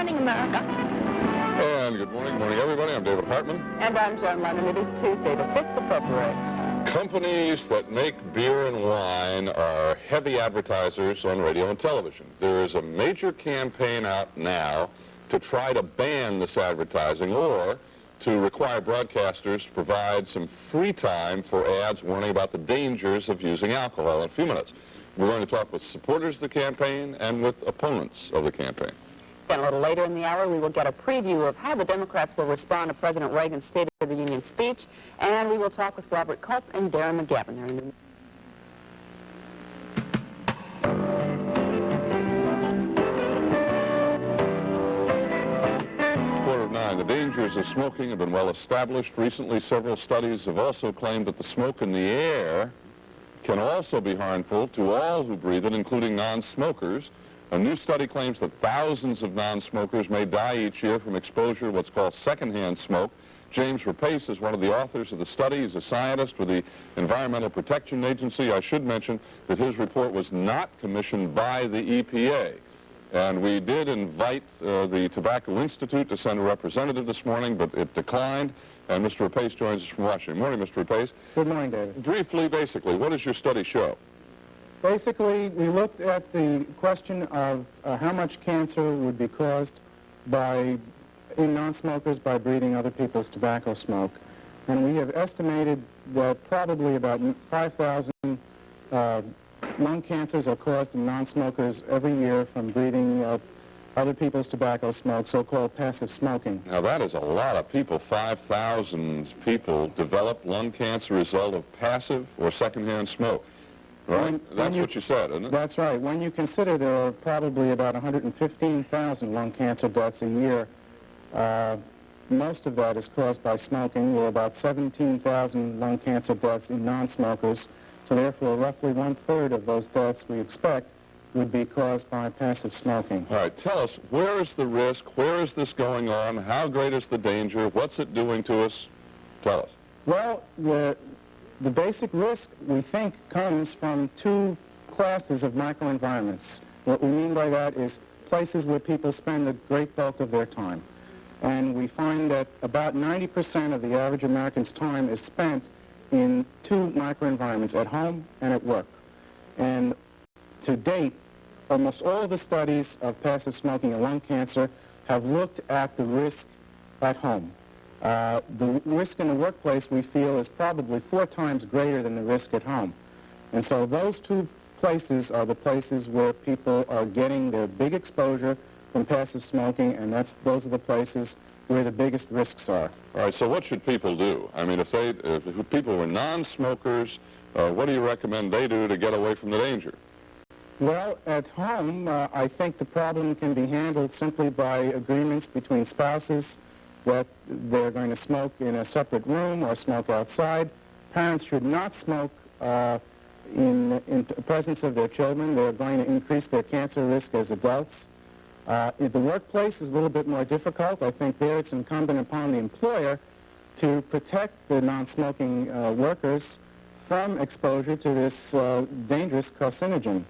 morning, America. And good morning, everybody. I'm David Hartman. And I'm Joan Lennon. It is Tuesday, the 5th of February. Companies that make beer and wine are heavy advertisers on radio and television. There is a major campaign out now to try to ban this advertising or to require broadcasters to provide some free time for ads warning about the dangers of using alcohol in a few minutes. We're going to talk with supporters of the campaign and with opponents of the campaign. Then a little later in the hour, we will get a preview of how the Democrats will respond to President Reagan's State of the Union speech, and we will talk with Robert Culp and Darren McGavin. They're in the The dangers of smoking have been well established. Recently, several studies have also claimed that the smoke in the air can also be harmful to all who breathe it, including non-smokers. A new study claims that thousands of non-smokers may die each year from exposure to what's called secondhand smoke. James Rapace is one of the authors of the study. He's a scientist with the Environmental Protection Agency. I should mention that his report was not commissioned by the EPA. And we did invite the Tobacco Institute to send a representative this morning, but it declined. And Mr. Rapace joins us from Washington. Morning, Mr. Rapace. Good morning, David. Briefly, basically, what does your study show? Basically, we looked at the question of how much cancer would be caused in non-smokers by breathing other people's tobacco smoke. And we have estimated that probably about 5,000 lung cancers are caused in non-smokers every year from breathing other people's tobacco smoke, so-called passive smoking. Now, that is a lot of people. 5,000 people develop lung cancer as a result of passive or secondhand smoke. Right? That's what you said, isn't it? That's right. When you consider there are probably about 115,000 lung cancer deaths a year, most of that is caused by smoking. There are about 17,000 lung cancer deaths in non-smokers. So therefore, roughly one-third of those deaths we expect would be caused by passive smoking. All right, tell us, where is the risk? Where is this going on? How great is the danger? What's it doing to us? Tell us. Well, the basic risk, we think, comes from two classes of microenvironments. What we mean by that is places where people spend a great bulk of their time. And we find that about 90% of the average American's time is spent in two microenvironments, at home and at work. And to date, almost all of the studies of passive smoking and lung cancer have looked at the risk at home. The risk in the workplace, we feel, is probably 4 times greater than the risk at home. And so those two places are the places where people are getting their big exposure from passive smoking, and those are the places where the biggest risks are. All right, so what should people do? I mean, if people were non-smokers, what do you recommend they do to get away from the danger? Well, at home, I think the problem can be handled simply by agreements between spouses that they're going to smoke in a separate room or smoke outside. Parents should not smoke in the presence of their children. They're going to increase their cancer risk as adults. The workplace is a little bit more difficult. I think there it's incumbent upon the employer to protect the non-smoking workers from exposure to this dangerous carcinogen.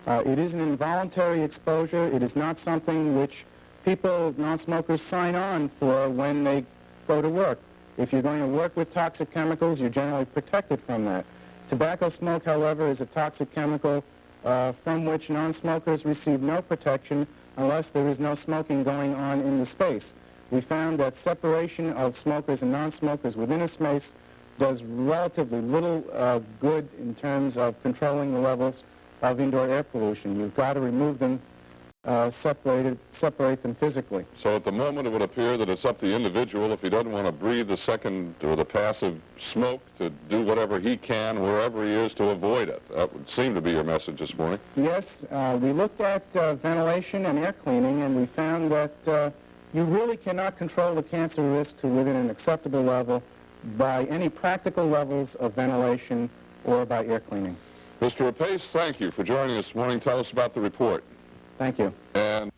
It is an involuntary exposure. It is not something which people, non-smokers, sign on for when they go to work. If you're going to work with toxic chemicals, you're generally protected from that. Tobacco smoke, however, is a toxic chemical from which non-smokers receive no protection unless there is no smoking going on in the space. We found that separation of smokers and non-smokers within a space does relatively little good in terms of controlling the levels of indoor air pollution. You've got to remove them, separate them physically. So at the moment it would appear that it's up to the individual, if he doesn't want to breathe the second or the passive smoke, to do whatever he can wherever he is to avoid it. That would seem to be your message this morning. Yes, we looked at ventilation and air cleaning, and we found that you really cannot control the cancer risk to within an acceptable level by any practical levels of ventilation or by air cleaning. Mr. Rapace, thank you for joining us this morning. Tell us about the report. Thank you. And